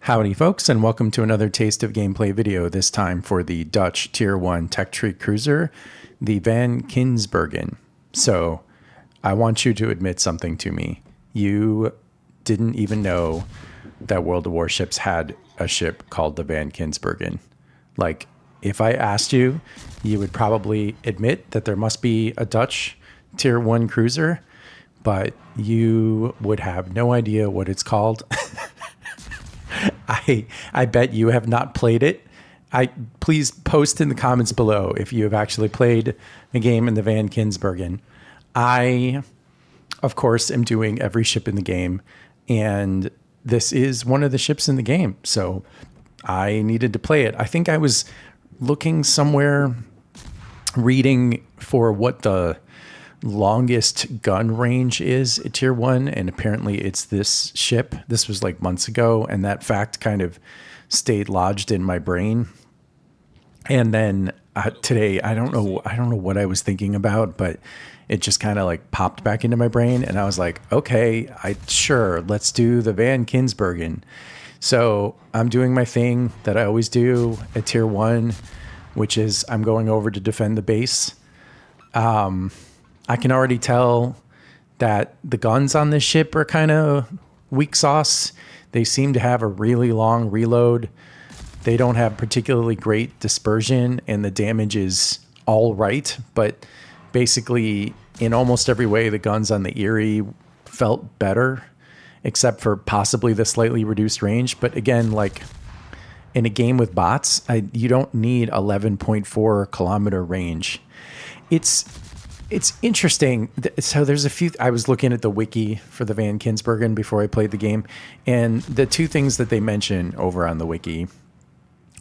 Howdy folks, and welcome to another Taste of Gameplay video, this time for the Dutch Tier 1 tech tree cruiser, the Van Kinsbergen. So, I want you to admit something to me. You didn't even know that World of Warships had a ship called the Van Kinsbergen. Like, if I asked you, you would probably admit that there must be a Dutch Tier 1 cruiser, but you would have no idea what it's called. I bet you have not played it. Please post in the comments below if you have actually played a game in the Van Kinsbergen. I, of course, am doing every ship in the game, and this is one of the ships in the game, so I needed to play it. I think I was looking somewhere, reading for what the longest gun range is at Tier 1, and apparently it's this ship. This was like months ago, and that fact kind of stayed lodged in my brain. And then today, I don't know what I was thinking about, but it just kind of like popped back into my brain, and I was like, okay, sure, let's do the Van Kinsbergen. So I'm doing my thing that I always do at Tier 1, which is I'm going over to defend the base. I can already tell that the guns on this ship are kind of weak sauce. They seem to have a really long reload. They don't have particularly great dispersion, and the damage is all right. But basically, in almost every way, the guns on the Erie felt better, except for possibly the slightly reduced range. But again, like in a game with bots, you don't need 11.4 kilometer range. It's interesting. So there's a few, I was looking at the wiki for the Van Kinsbergen before I played the game, and the two things that they mention over on the wiki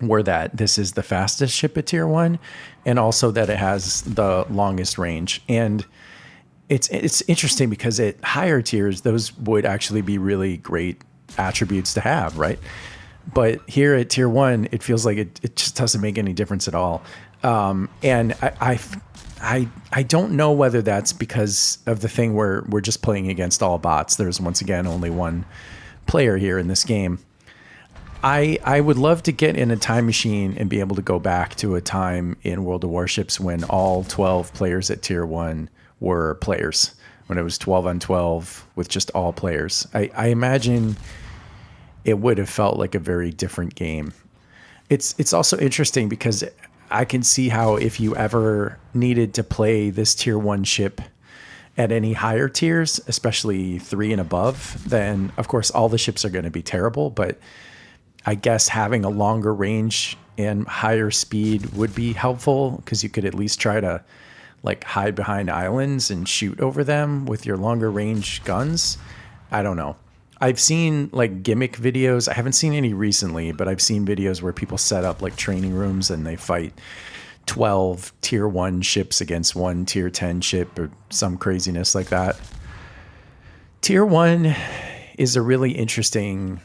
were that this is the fastest ship at Tier 1, and also that it has the longest range. And it's interesting because at higher tiers, those would actually be really great attributes to have, right? But here at Tier 1, it feels like it just doesn't make any difference at all. And I don't know whether that's because of the thing where we're just playing against all bots. There's once again only one player here in this game. I would love to get in a time machine and be able to go back to a time in World of Warships when all 12 players at Tier 1 were players, when it was 12 on 12 with just all players. I imagine it would have felt like a very different game. It's also interesting because I can see how if you ever needed to play this Tier 1 ship at any higher tiers, especially 3 and above, then of course all the ships are going to be terrible. But I guess having a longer range and higher speed would be helpful, because you could at least try to like hide behind islands and shoot over them with your longer range guns. I don't know. I've seen like gimmick videos. I haven't seen any recently, but I've seen videos where people set up like training rooms and they fight 12 Tier 1 ships against one Tier 10 ship or some craziness like that. Tier 1 is a really interesting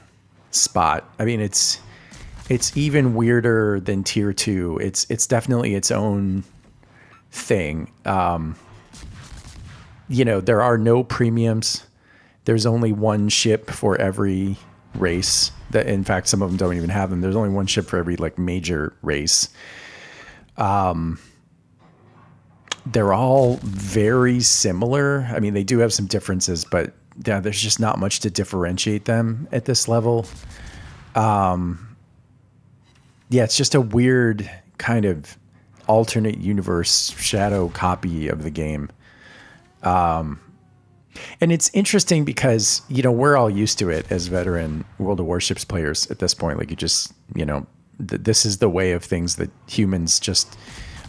spot. I mean, it's even weirder than Tier 2. It's definitely its own thing. You know, there are no premiums. There's only one ship for every race. That, in fact, some of them don't even have them. There's only one ship for every like major race. They're all very similar. I mean, they do have some differences, but yeah, there's just not much to differentiate them at this level. Yeah, it's just a weird kind of alternate universe shadow copy of the game. And it's interesting because, you know, we're all used to it as veteran World of Warships players at this point. Like, you just, you know, this is the way of things that humans just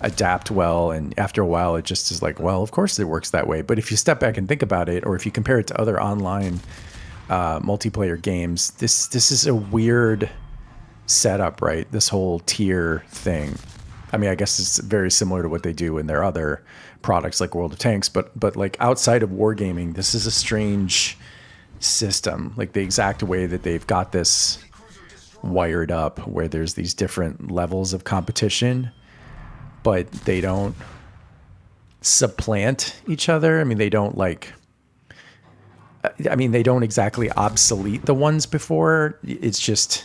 adapt well. And after a while, it just is like, well, of course it works that way. But if you step back and think about it, or if you compare it to other online multiplayer games, this is a weird setup, right? This whole tier thing. I mean, I guess it's very similar to what they do in their other products like World of Tanks, but like outside of wargaming, this is a strange system. Like the exact way that they've got this wired up, where there's these different levels of competition, but they don't supplant each other. I mean, they don't like I mean, they don't exactly obsolete the ones before. It's just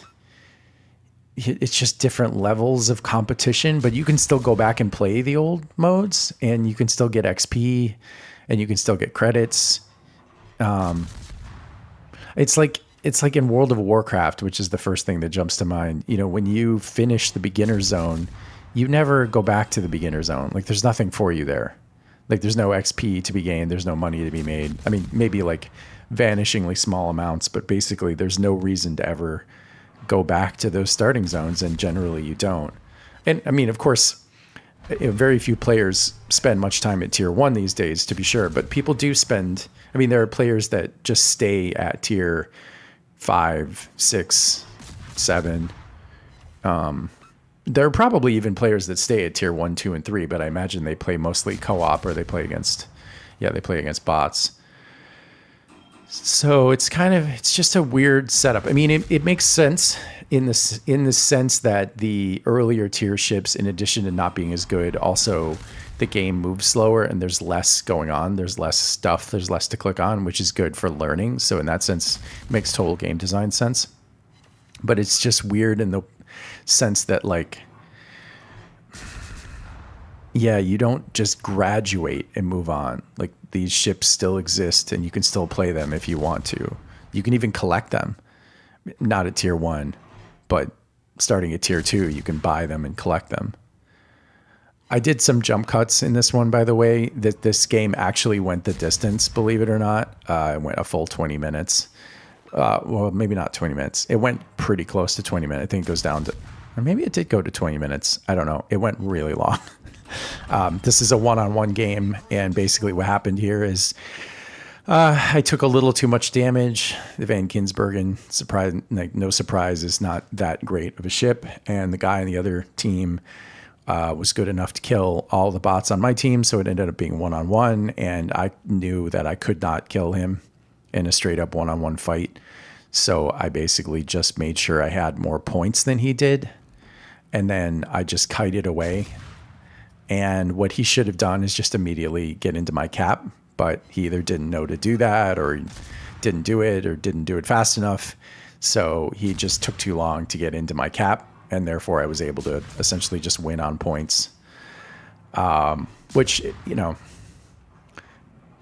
it's just different levels of competition, but you can still go back and play the old modes and you can still get XP and you can still get credits. It's like in World of Warcraft, which is the first thing that jumps to mind. You know, when you finish the beginner zone, you never go back to the beginner zone. Like there's nothing for you there. Like there's no XP to be gained. There's no money to be made. I mean, maybe like vanishingly small amounts, but basically there's no reason to ever go back to those starting zones. And generally you don't. And I mean, of course, very few players spend much time at tier 1 these days, to be sure, but people do spend. I mean, there are players that just stay at tier 5, 6, 7. There are probably even players that stay at tier 1, 2, and 3, but I imagine they play mostly co-op or they play against bots. So it's just a weird setup. I mean, it makes sense in the sense that the earlier tier ships, in addition to not being as good, also the game moves slower and there's less going on. There's less stuff. There's less to click on, which is good for learning. So in that sense, it makes total game design sense. But it's just weird in the sense that, like, yeah, you don't just graduate and move on. Like, these ships still exist and you can still play them if you want to. You can even collect them. Not at tier 1, but starting at tier 2, you can buy them and collect them. I did some jump cuts in this one, by the way. That this game actually went the distance, believe it or not. It went a full 20 minutes. Well, maybe not 20 minutes. It went pretty close to 20 minutes. I think it goes down to, or maybe it did go to 20 minutes. I don't know. It went really long. This is a one-on-one game, and basically what happened here is I took a little too much damage. The Van Kinsbergen, no surprise, is not that great of a ship, and the guy on the other team was good enough to kill all the bots on my team, so it ended up being one-on-one, and I knew that I could not kill him in a straight-up one-on-one fight, so I basically just made sure I had more points than he did, and then I just kited away. And what he should have done is just immediately get into my cap, but he either didn't know to do that, or didn't do it, or didn't do it fast enough, so he just took too long to get into my cap, and therefore I was able to essentially just win on points, which, you know,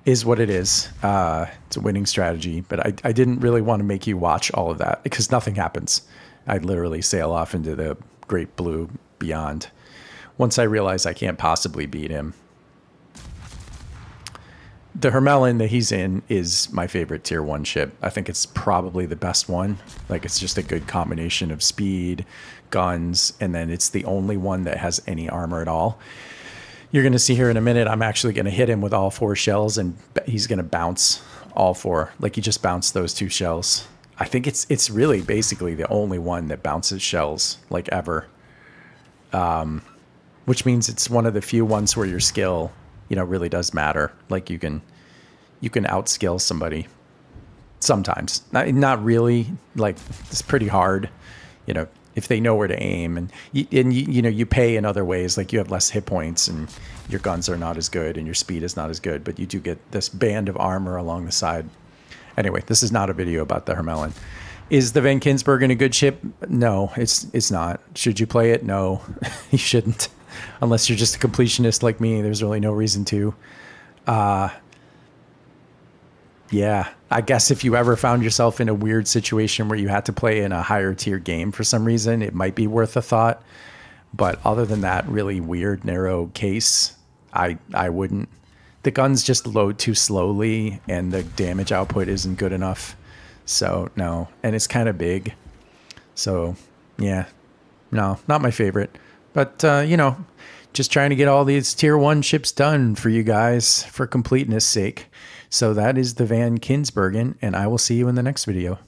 is what it is. It's a winning strategy, but I didn't really want to make you watch all of that because nothing happens. I literally sail off into the great blue beyond once I realize I can't possibly beat him. The Hermelin that he's in is my favorite tier 1 ship. I think it's probably the best one. Like, it's just a good combination of speed, guns, and then it's the only one that has any armor at all. You're going to see here in a minute, I'm actually going to hit him with all 4 shells, and he's going to bounce all 4. Like, he just bounced those 2 shells. I think it's really basically the only one that bounces shells, like, ever. Which means it's one of the few ones where your skill, you know, really does matter. Like, you can outskill somebody sometimes. Not really. Like, it's pretty hard, you know, if they know where to aim, and you know, you pay in other ways. Like, you have less hit points and your guns are not as good and your speed is not as good, but you do get this band of armor along the side. Anyway, this is not a video about the Hermelin. Is the Van Kinsbergen a good ship? No, it's not. Should you play it? No, you shouldn't. Unless you're just a completionist like me, there's really no reason to. Yeah, I guess if you ever found yourself in a weird situation where you had to play in a higher tier game for some reason, it might be worth a thought. But other than that really weird, narrow case, I wouldn't. The guns just load too slowly and the damage output isn't good enough. So, no. And it's kind of big. So, yeah. No, not my favorite. But, you know, just trying to get all these tier 1 ships done for you guys for completeness sake. So that is the Van Kinsbergen, and I will see you in the next video.